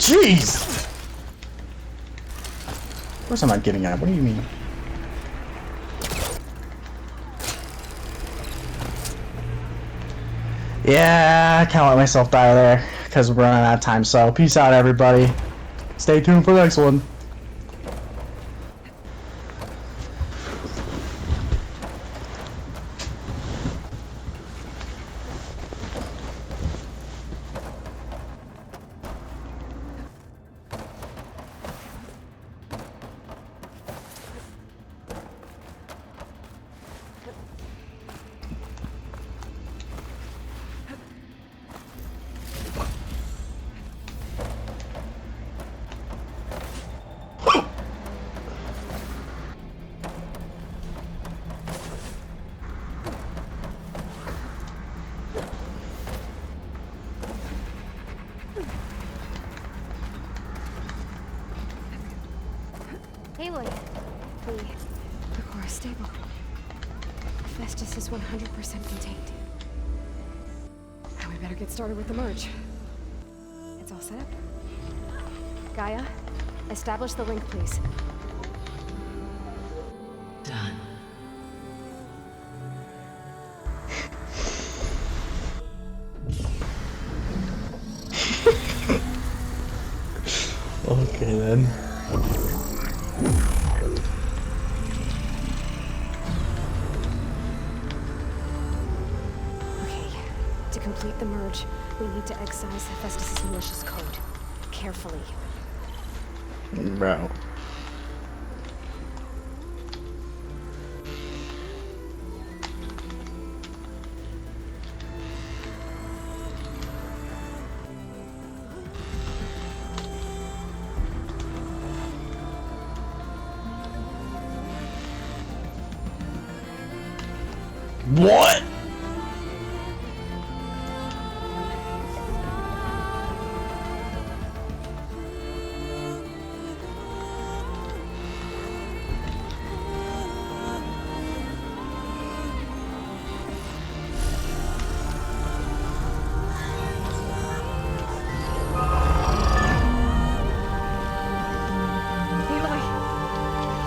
Jeez! Of course I'm not getting at. What do you mean? Yeah, I can't let myself die there because we're running out of time. So peace out, everybody. Stay tuned for the next one. Aloy, the core is stable. Festus is 100% contained. Now we better get started with the merge. It's all set up. Gaia, establish the link, please. Done. Okay then. To complete the merge, we need to excise Hephaestus' malicious code. Carefully. Bro. What? Aloy,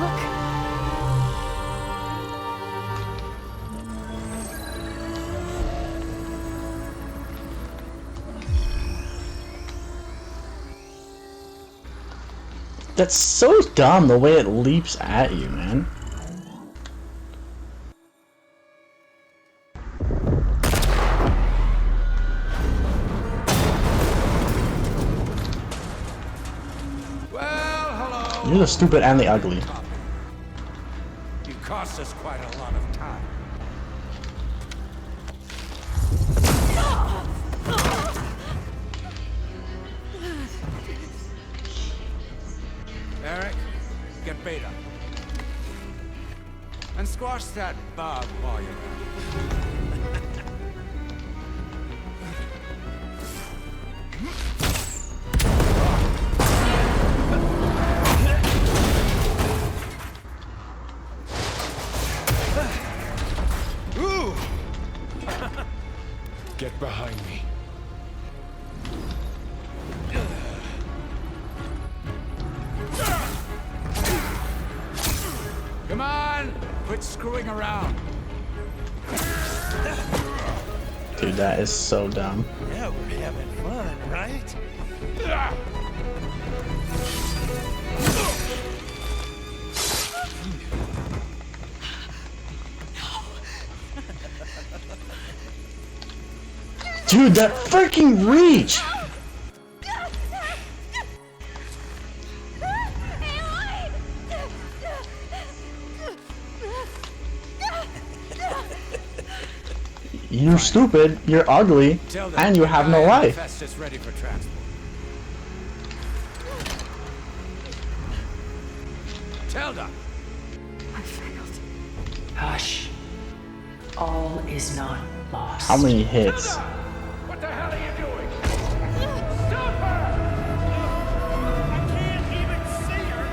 look! That's so dumb the way it leaps at you, man. Well, hello. You're the stupid and the ugly. You cost us quite a lot of time. Eric, get Beta. And squash that bug while you're at it. Ooh! Get behind me. Come on! Quit screwing around. Dude, that is so dumb. Yeah, we're having fun, right? Dude, that freaking reach! You're stupid, you're ugly, and you have no life. Festus ready for transport. Telda! I failed. Hush. All is not lost. How many hits? What the hell are you doing? Stop her! I can't even see her!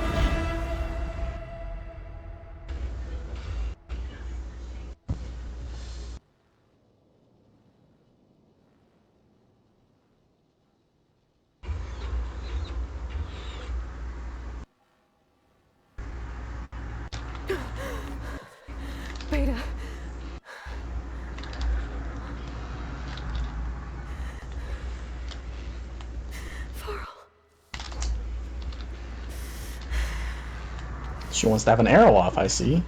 She wants to have an arrow off, I see.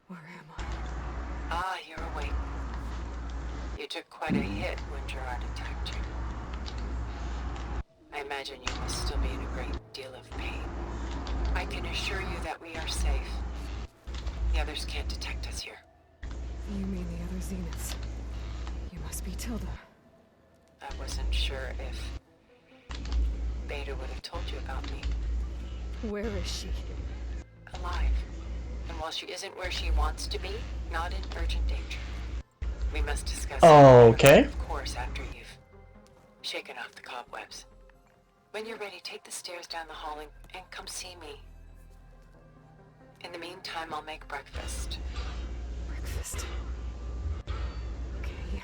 Where am I? Ah, you're awake. You took quite a hit when Gerard attacked you. I imagine you must still be in a great deal of pain. I can assure you that we are safe. The others can't detect us here. You mean the other Zeniths? You must be Tilda. I wasn't sure if Beta would have told you about me. Where is she? Alive. And while she isn't where she wants to be, not in urgent danger. We must discuss it, Okay. of course, after you've shaken off the cobwebs. When you're ready, take the stairs down the hall and come see me. In the meantime, I'll make breakfast. Breakfast. Okay.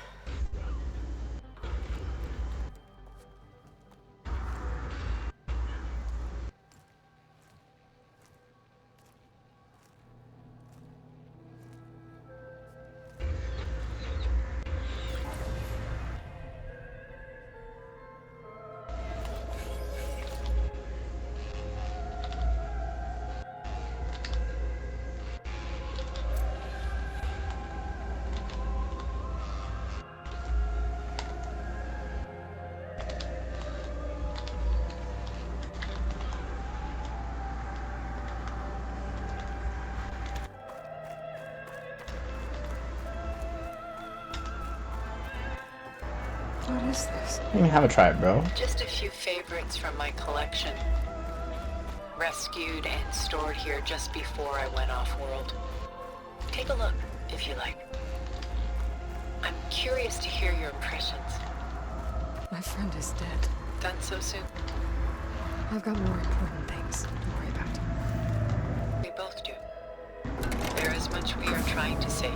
What is this? You can have a try, bro. Just a few favorites from my collection. Rescued and stored here just before I went off-world. Take a look, if you like. I'm curious to hear your impressions. My friend is dead. Done so soon? I've got more important things to worry about. We both do. There is much we are trying to save.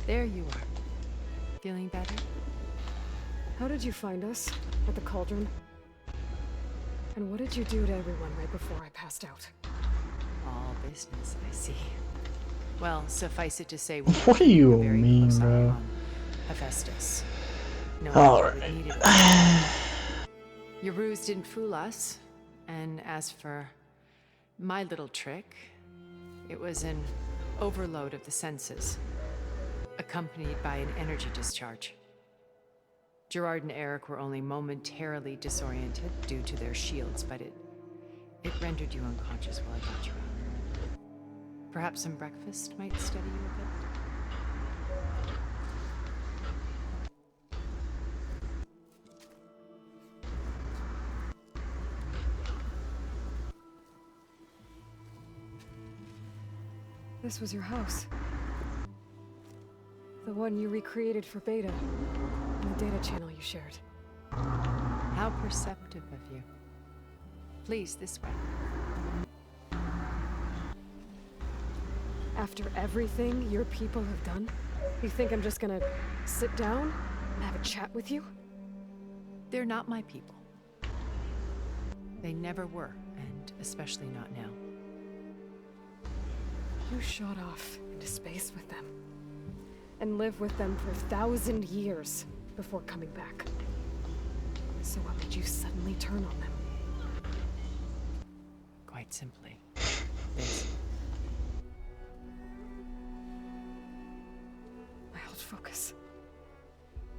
There you are. Feeling better? How did you find us? At the cauldron? And what did you do to everyone right before I passed out? All business, I see. Well, suffice it to say, What do you very mean, close eye bro? on Hephaestus. No All one right. needed it. Your ruse didn't fool us, and as for my little trick, it was an overload of the senses, accompanied by an energy discharge. Gerard and Eric were only momentarily disoriented due to their shields, but it rendered you unconscious while I got you out. Perhaps some breakfast might steady you a bit? This was your house. The one you recreated for Beta. And the data channel you shared. How perceptive of you. Please, this way. After everything your people have done, you think I'm just gonna sit down and have a chat with you? They're not my people. They never were, and especially not now. You shot off into space with them. And lived with them for 1,000 years before coming back. So what made you suddenly turn on them? Quite simply, this. My old focus.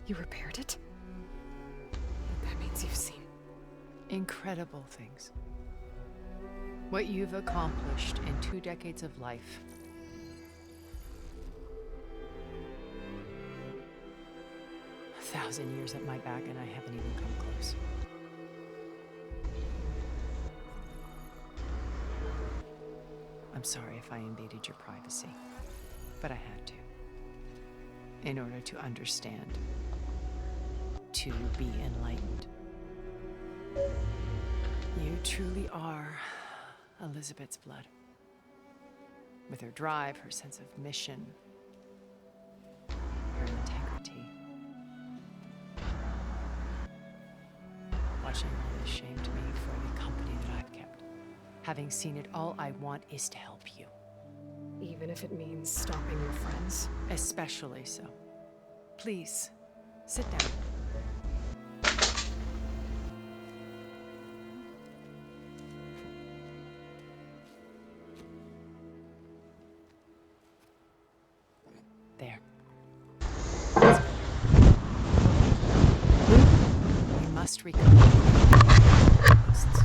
You repaired it? That means you've seen. Incredible things. What you've accomplished in 2 decades of life. A 1,000 years at my back, and I haven't even come close. I'm sorry if I invaded your privacy, but I had to. In order to understand. To be enlightened. You truly are Elizabeth's blood. With her drive, her sense of mission, her integrity. Watching all this shamed me for the company that I've kept. Having seen it, all I want is to help you. Even if it means stopping your friends. Especially so. Please, sit down. There. We must recover the outposts.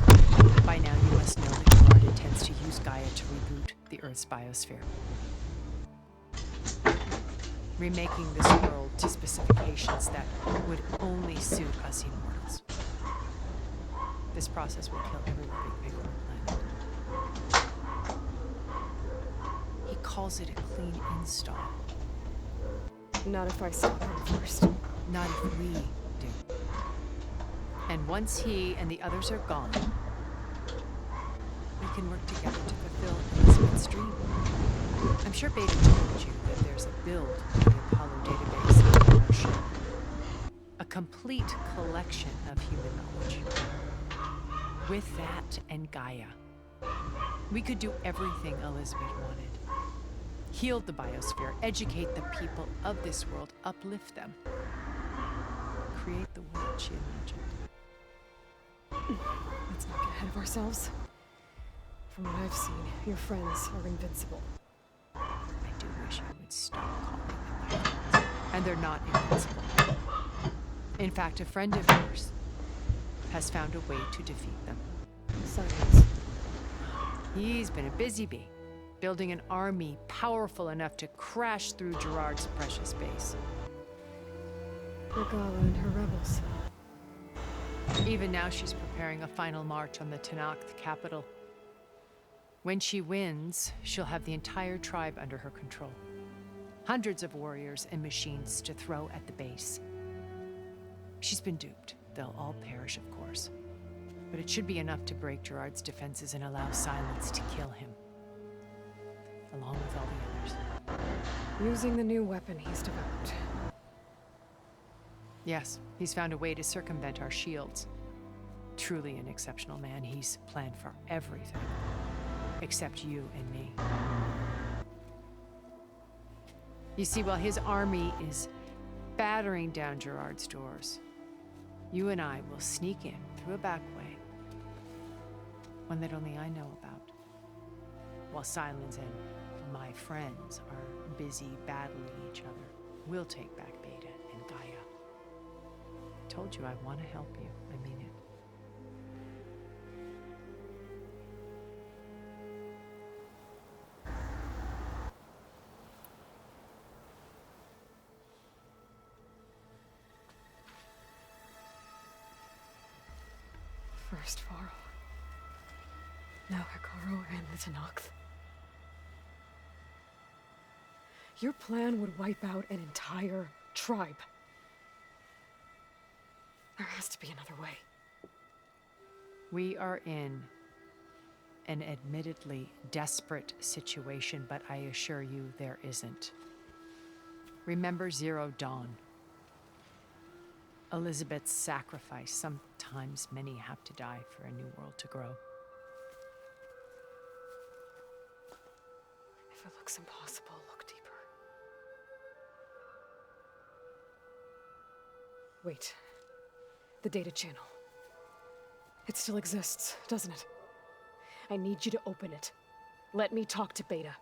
By now, you must know that Kennard intends to use Gaia to reboot the Earth's biosphere. Remaking this world to specifications that would only suit us immortals. This process will kill every living thing on the planet. He calls it a clean install. Not if I stop him first. Not if we do. And once he and the others are gone, we can work together to fulfill Elizabeth's dream. I'm sure Beta told you that there's a build in the Apollo database on our ship. A complete collection of human knowledge. With that and Gaia, we could do everything Elizabeth wanted. Heal the biosphere, educate the people of this world, uplift them. Create the world she imagined. Let's not get ahead of ourselves. From what I've seen, your friends are invincible. I do wish you would stop calling them my friends. And they're not invincible. In fact, a friend of yours has found a way to defeat them. Silence. He's been a busy bee, building an army powerful enough to crash through Gerard's precious base. Regala and her rebels. Even now, she's preparing a final march on the Tenakth capital. When she wins, she'll have the entire tribe under her control. Hundreds of warriors and machines to throw at the base. She's been duped. They'll all perish, of course. But it should be enough to break Gerard's defenses and allow Silence to kill him. Along with all the others. Using the new weapon he's developed. Yes, he's found a way to circumvent our shields. Truly an exceptional man. He's planned for everything. Except you and me. You see, while his army is battering down Gerard's doors, you and I will sneak in through a back way. One that only I know about. While Silence and my friends are busy battling each other, we'll take back Beta and Gaia. I told you I want to help you. I mean it. First Varl. Now Hekarro and the Tenakth. Your plan would wipe out an entire tribe. There has to be another way. We are in an admittedly desperate situation, but I assure you there isn't. Remember Zero Dawn. Elizabeth's sacrifice. Sometimes many have to die for a new world to grow. If it looks impossible, look deeper. Wait. The data channel. It still exists, doesn't it? I need you to open it. Let me talk to Beta.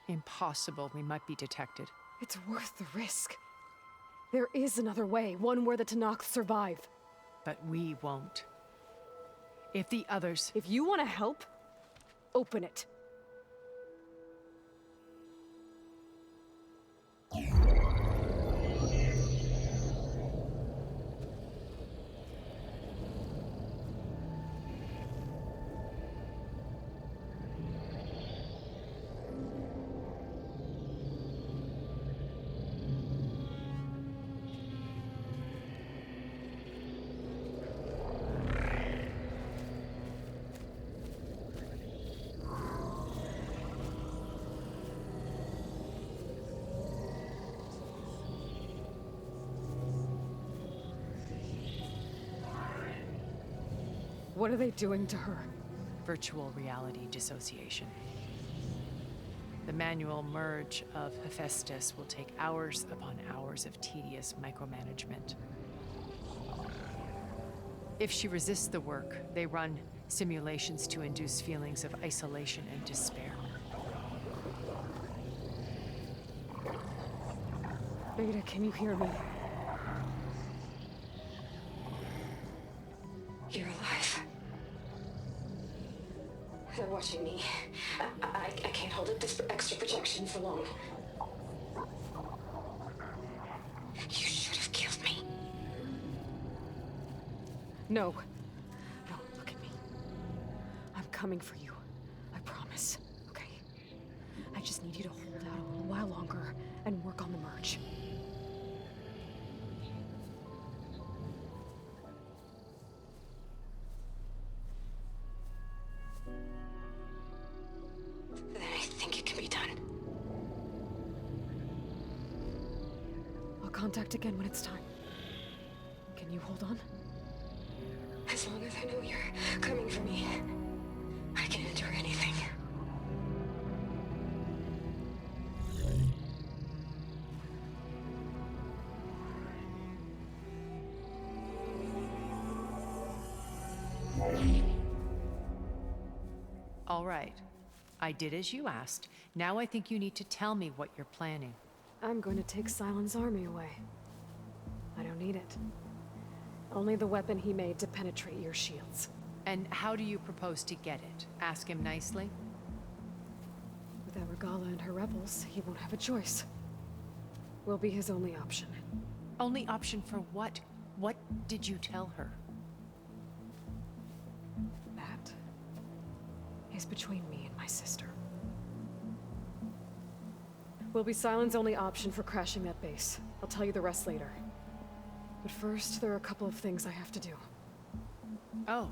Impossible. We might be detected. It's worth the risk. There is another way, one where the Tenakth survive. But we won't. If the others... If you want to help, open it. What are they doing to her? Virtual reality dissociation. The manual merge of Hephaestus will take hours upon hours of tedious micromanagement. If she resists the work, they run simulations to induce feelings of isolation and despair. Beta, can you hear me? You're alive. They're watching me. I can't hold up this extra projection for long. You should have killed me. No. No, look at me. I'm coming for you. I promise. Okay? I just need you to hold out a little while longer and work on the merge. Then I think it can be done. I'll contact again when it's time. Can you hold on? As long as I know you're coming for me, I can endure anything. All right. I did as you asked. Now I think you need to tell me what you're planning. I'm going to take Sylens' army away. I don't need it. Only the weapon he made to penetrate your shields. And how do you propose to get it? Ask him nicely? Without Regala and her rebels, he won't have a choice. We'll be his only option. Only option for what? What did you tell her? That is between me and my sister. Will be Sylens' only option for crashing that base. I'll tell you the rest later. But first, there are a couple of things I have to do. Oh.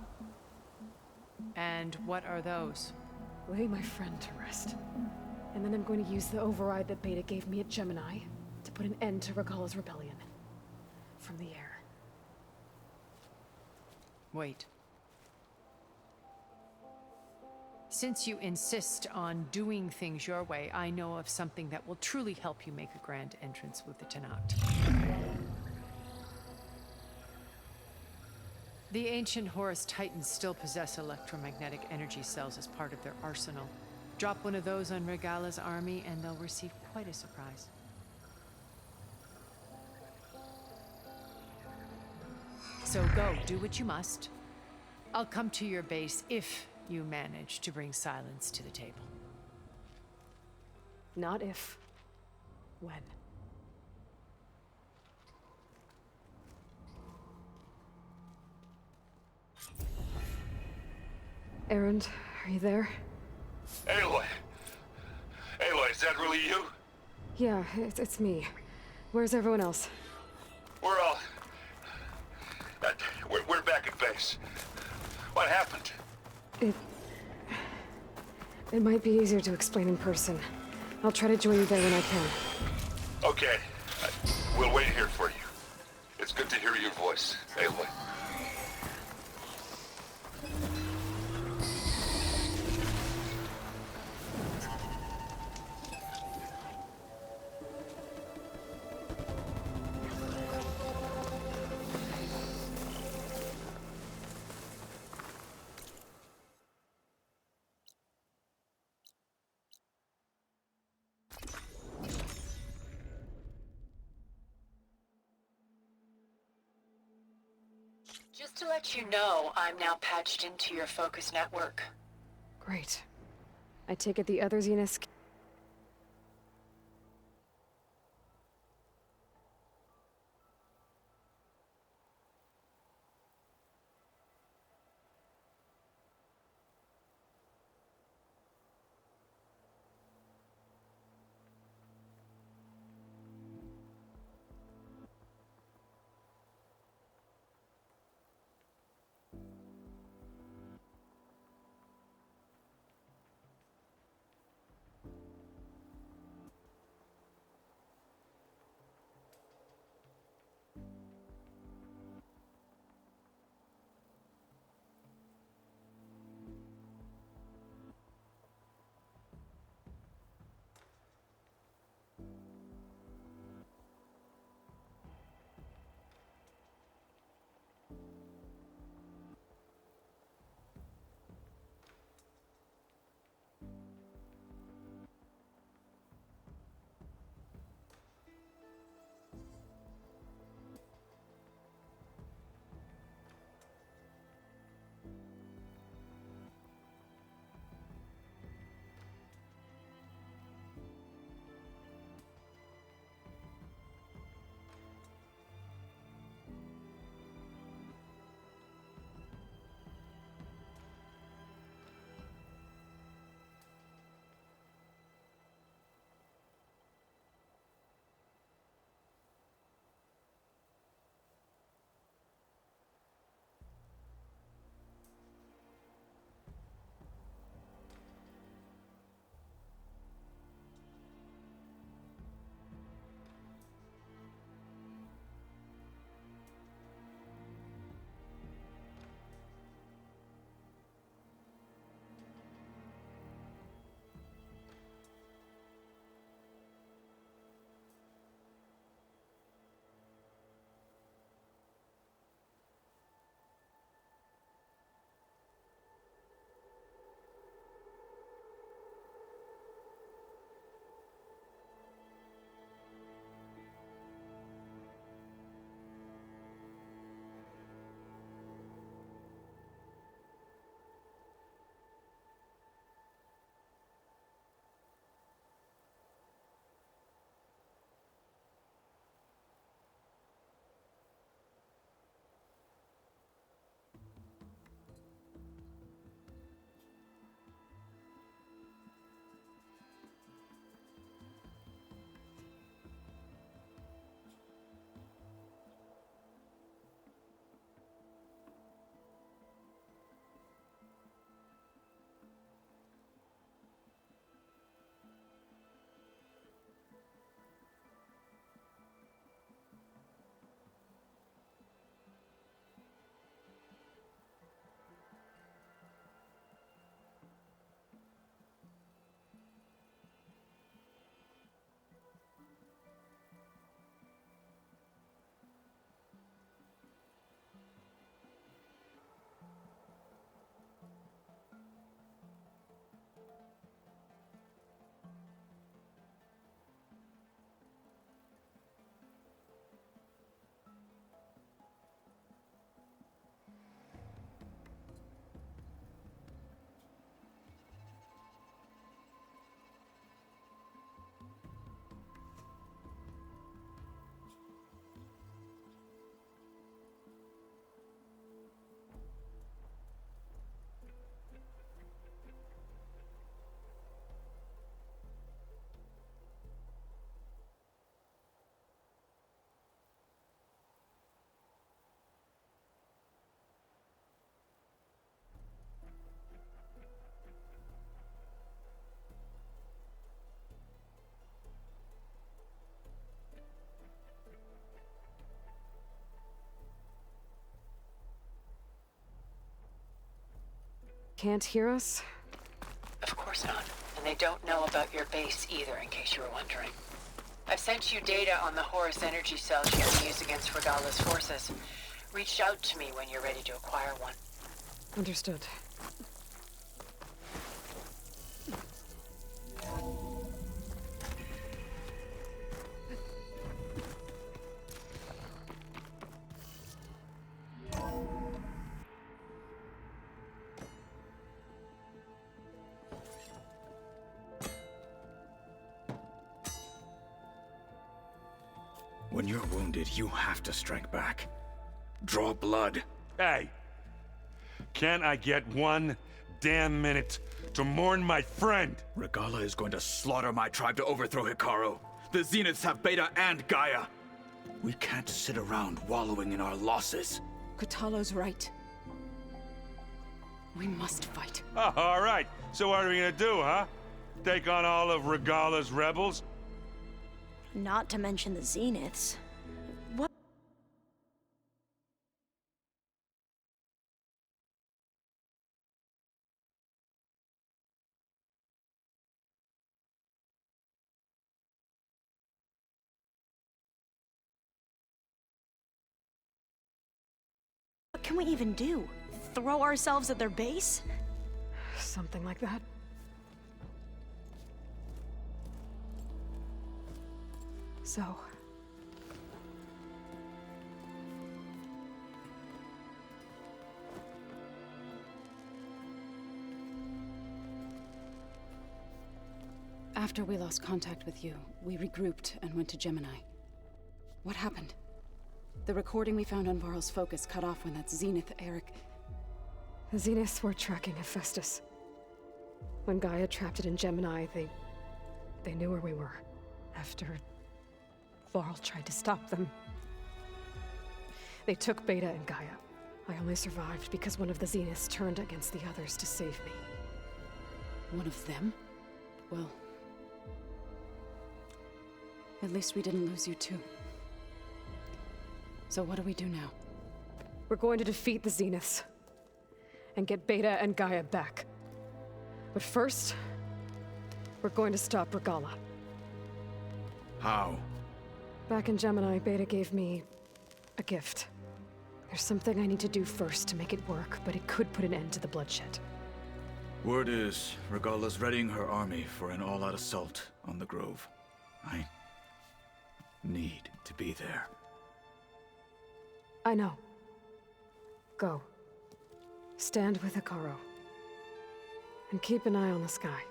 And what are those? Lay my friend to rest. And then I'm going to use the override that Beta gave me at Gemini to put an end to Regala's rebellion. From the air. Wait. Since you insist on doing things your way, I know of something that will truly help you make a grand entrance with the Tenakth. The ancient Horus Titans still possess electromagnetic energy cells as part of their arsenal. Drop one of those on Regala's army and they'll receive quite a surprise. So go, do what you must. I'll come to your base if you manage to bring Sylens to the table. Not if. When. Erend, are you there? Aloy! Aloy, is that really you? Yeah, it's me. Where's everyone else? We're all... we're back at base. What happened? It might be easier to explain in person. I'll try to join you there when I can. Okay. We'll wait here for you. It's good to hear your voice, Aloy. Just to let you know, I'm now patched into your focus network. Great. I take it the other Zeniths... can't hear us? Of course not. And they don't know about your base either, in case you were wondering. I've sent you data on the Horus energy cells you're going to use against Regala's forces. Reach out to me when you're ready to acquire one. Understood. When you're wounded, you have to strike back. Draw blood. Hey! Can't I get one damn minute to mourn my friend? Regala is going to slaughter my tribe to overthrow Hikaru. The Zeniths have Beta and Gaia. We can't sit around wallowing in our losses. Kotallo's right. We must fight. Oh, all right. So what are we gonna do, huh? Take on all of Regala's rebels? Not to mention the Zeniths. What? What can we even do? Throw ourselves at their base? Something like that. So... After we lost contact with you, we regrouped and went to Gemini. What happened? The recording we found on Varl's focus cut off when that Zenith, Eric... The Zeniths were tracking Hephaestus. When Gaia trapped it in Gemini, they knew where we were. After Varl tried to stop them. They took Beta and Gaia. I only survived because one of the Zeniths turned against the others to save me. One of them? Well... at least we didn't lose you too. So what do we do now? We're going to defeat the Zeniths. And get Beta and Gaia back. But first... we're going to stop Regala. How? Back in Gemini, Beta gave me... a gift. There's something I need to do first to make it work, but it could put an end to the bloodshed. Word is, Regala's readying her army for an all-out assault on the Grove. I need to be there. I know. Go. Stand with Hikaru. And keep an eye on the sky.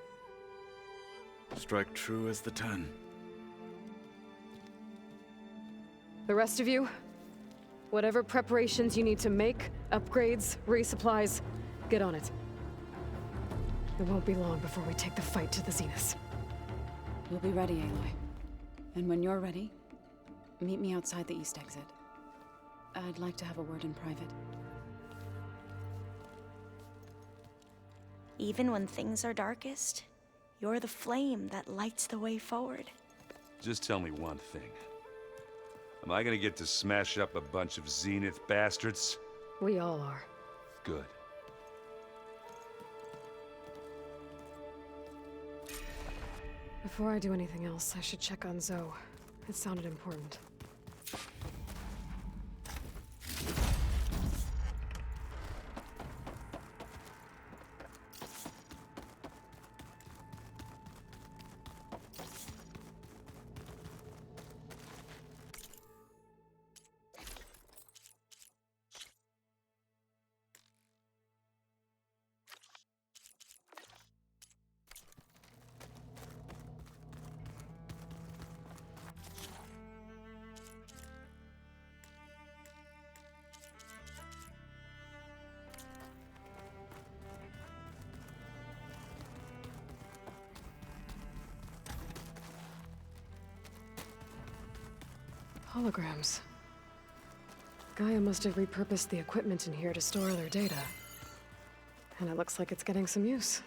Strike true as the 10. The rest of you, whatever preparations you need to make, upgrades, resupplies, get on it. It won't be long before we take the fight to the Zeniths. We'll be ready, Aloy. And when you're ready, meet me outside the east exit. I'd like to have a word in private. Even when things are darkest, you're the flame that lights the way forward. Just tell me one thing. Am I gonna get to smash up a bunch of Zenith bastards? We all are. Good. Before I do anything else, I should check on Zoe. It sounded important. Holograms. Gaia must have repurposed the equipment in here to store their data. And it looks like it's getting some use.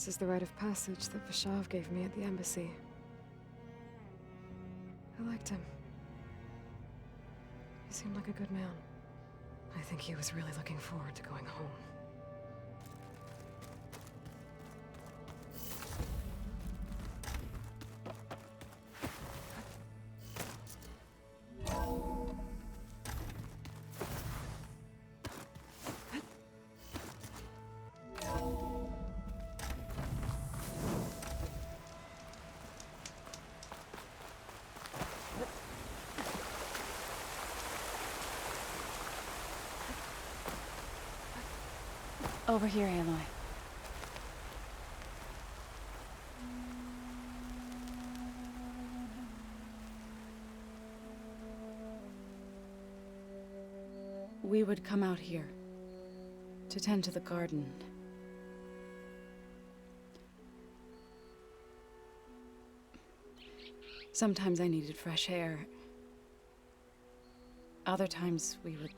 This is the rite of passage that Vashav gave me at the embassy. I liked him. He seemed like a good man. I think he was really looking forward to going home. Over here, Aloy. We would come out here to tend to the garden. Sometimes I needed fresh air. Other times we would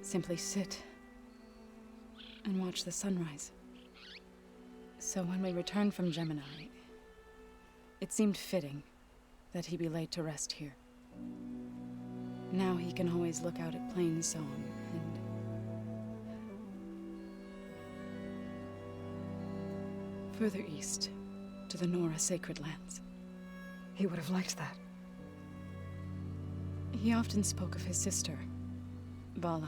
simply sit and watch the sunrise. So when we returned from Gemini, it seemed fitting that he be laid to rest here. Now he can always look out at Plainsong and... further east, to the Nora Sacred Lands. He would have liked that. He often spoke of his sister, Vala.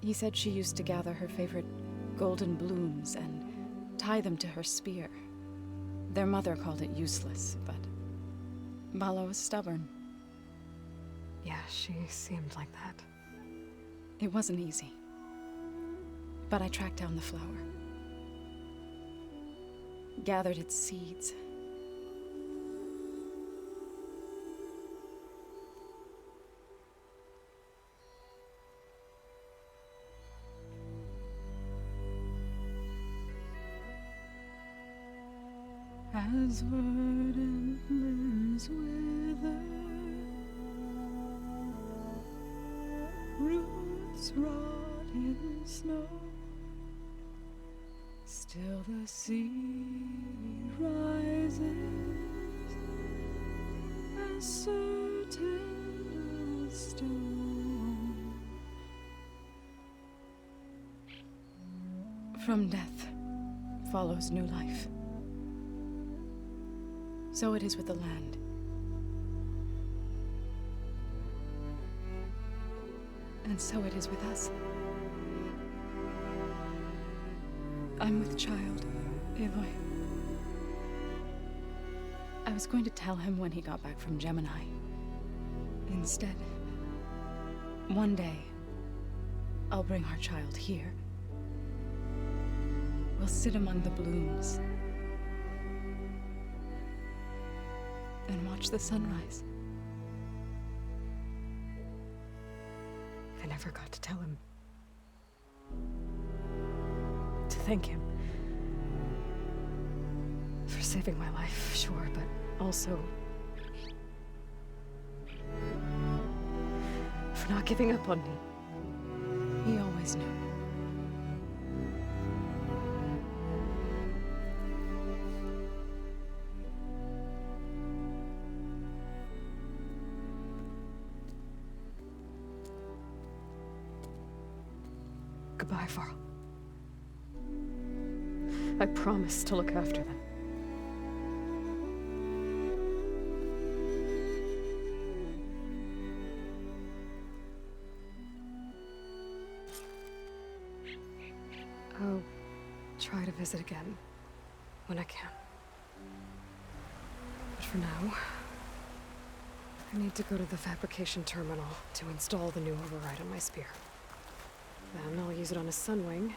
He said she used to gather her favorite golden blooms and tie them to her spear. Their mother called it useless, but Vala was stubborn. Yeah, she seemed like that. It wasn't easy. But I tracked down the flower. Gathered its seeds. As verdant limbs wither, roots rot in snow, still the seed rises, as certain as stone. From death follows new life. So it is with the land. And so it is with us. I'm with child, Aloy. I was going to tell him when he got back from Gemini. Instead, one day, I'll bring our child here. We'll sit among the blooms and watch the sunrise. I never got to tell him. To thank him. For saving my life, sure, but also... for not giving up on me. He always knew. Goodbye, Varl. I promise to look after them. I'll try to visit again when I can. But for now, I need to go to the fabrication terminal to install the new override on my spear. Then I'll use it on a Sunwing.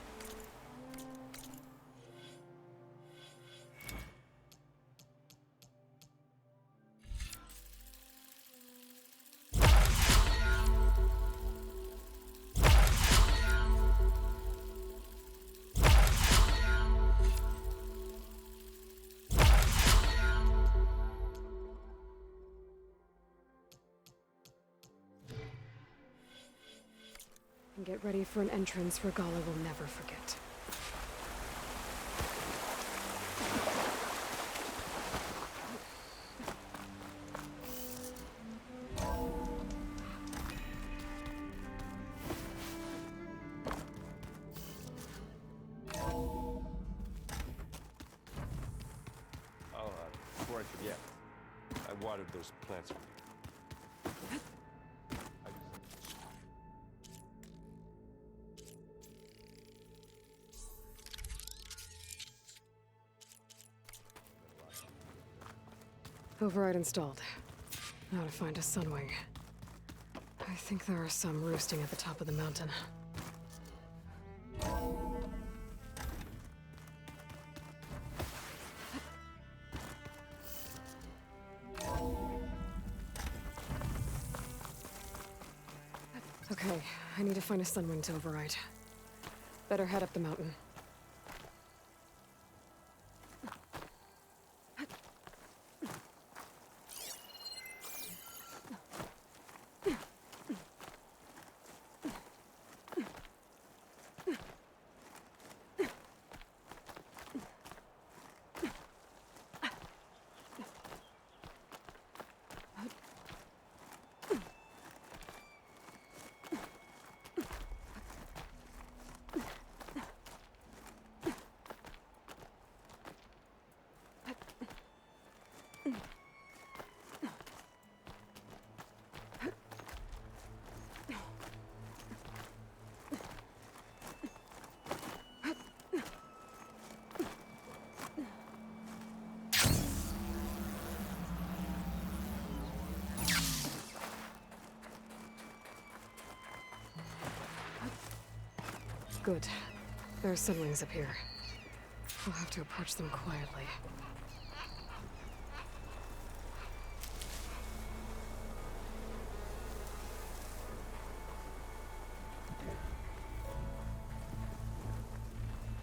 And get ready for an entrance Regalla will never forget. Before I forget, I watered those plants for you. Override installed. Now to find a sunwing. I think there are some roosting at the top of the mountain. Okay, I need to find a sunwing to override. Better head up the mountain. Good. There are sunwings up here. We'll have to approach them quietly.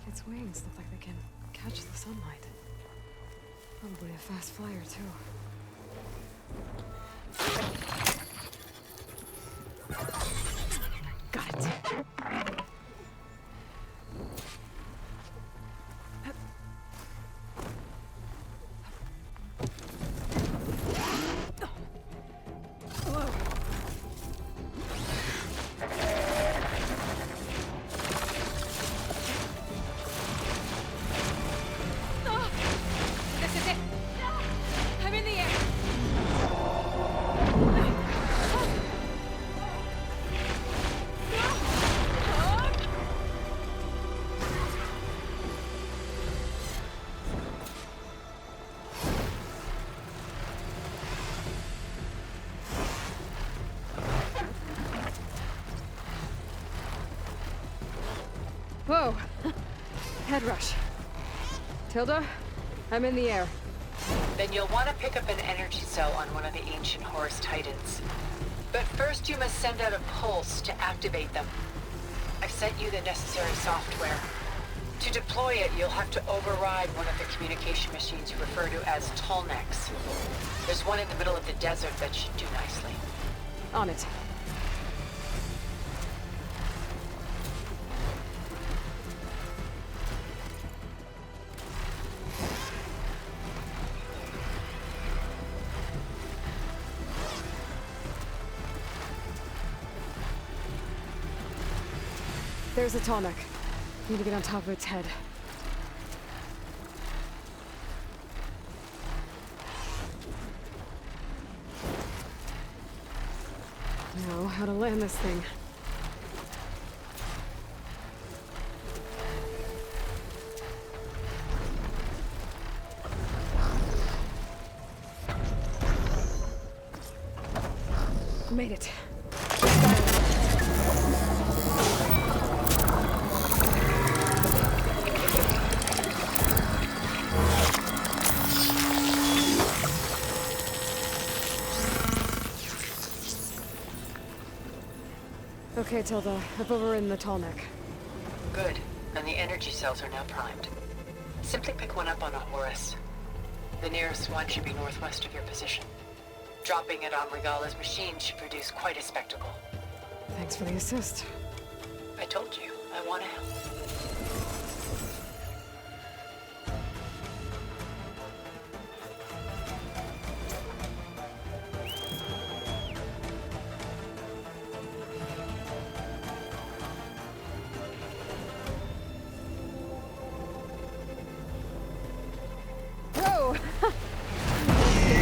Its wings look like they can catch the sunlight. Probably a fast flyer, too. Got it. Whoa! Head rush. Tilda, I'm in the air. Then you'll want to pick up an energy cell on one of the ancient Horus Titans. But first you must send out a pulse to activate them. I've sent you the necessary software. To deploy it, you'll have to override one of the communication machines you refer to as Tallnecks. There's one in the middle of the desert that should do nicely. On it. There's a Tallneck. Need to get on top of its head. Now, how to land this thing. Made it. Okay, Tilda. I've overridden the Tallneck. Good. And the energy cells are now primed. Simply pick one up on a Horus. The nearest one should be northwest of your position. Dropping it on Regalla's machine should produce quite a spectacle. Thanks for the assist. I told you, I want to help. Whoa! Get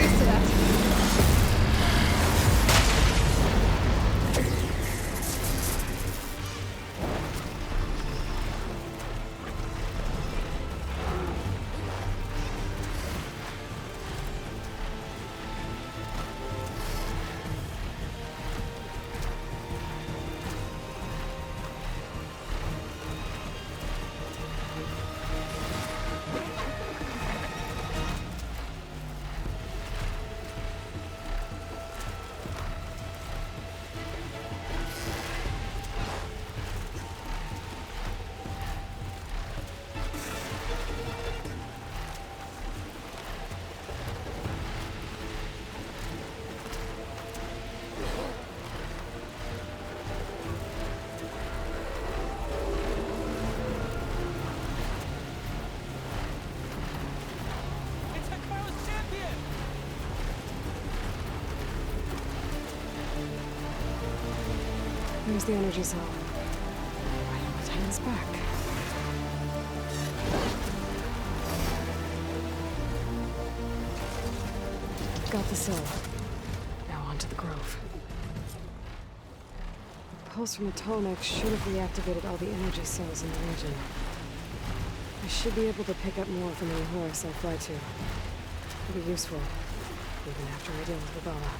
used to that. It's Hikaru's champion! Here's the energy cell. Right on the Titan's back. Got the cell. Now on to the Grove. The pulse from the Tolmec should have reactivated all the energy cells in the region. I should be able to pick up more from any Horus I fly to. It'll be useful, even after I deal with Regala.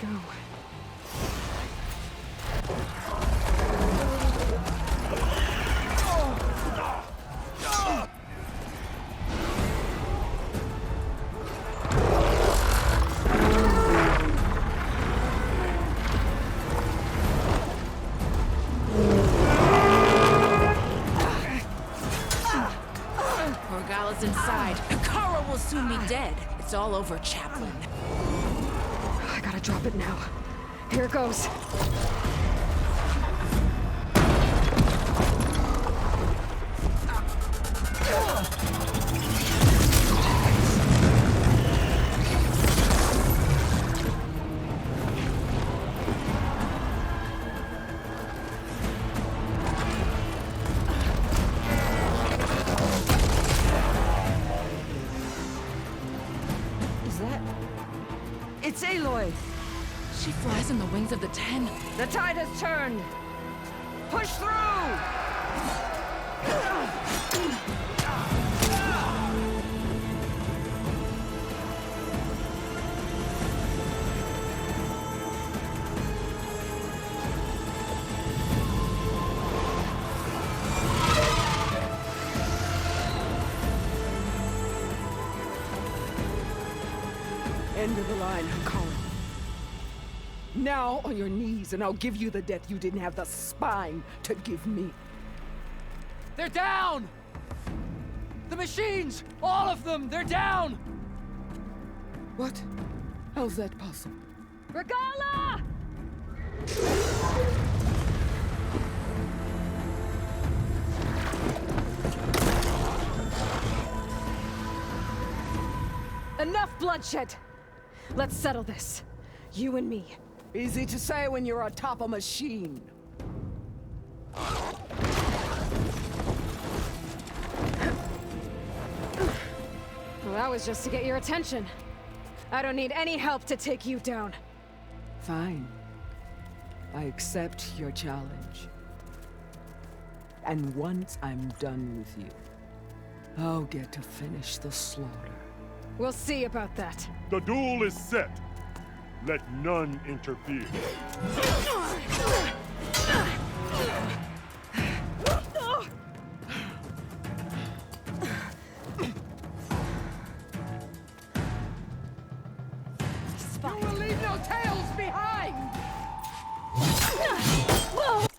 Here we go. Regala's inside. Hikaru will soon be dead. It's all over, Chaplain. I gotta drop it now. Here it goes. It's Aloy! She flies on the wings of the Ten. The tide has turned! Push through! End of the line, Hikaru. Now on your knees, and I'll give you the death you didn't have the spine to give me. They're down! The machines! All of them! They're down! What? How's that possible? Regala! Enough bloodshed! Let's settle this. You and me. Easy to say when you're atop a machine. Well, that was just to get your attention. I don't need any help to take you down. Fine. I accept your challenge. And once I'm done with you, I'll get to finish the slaughter. We'll see about that. The duel is set. Let none interfere. You will leave no tales behind! Whoa!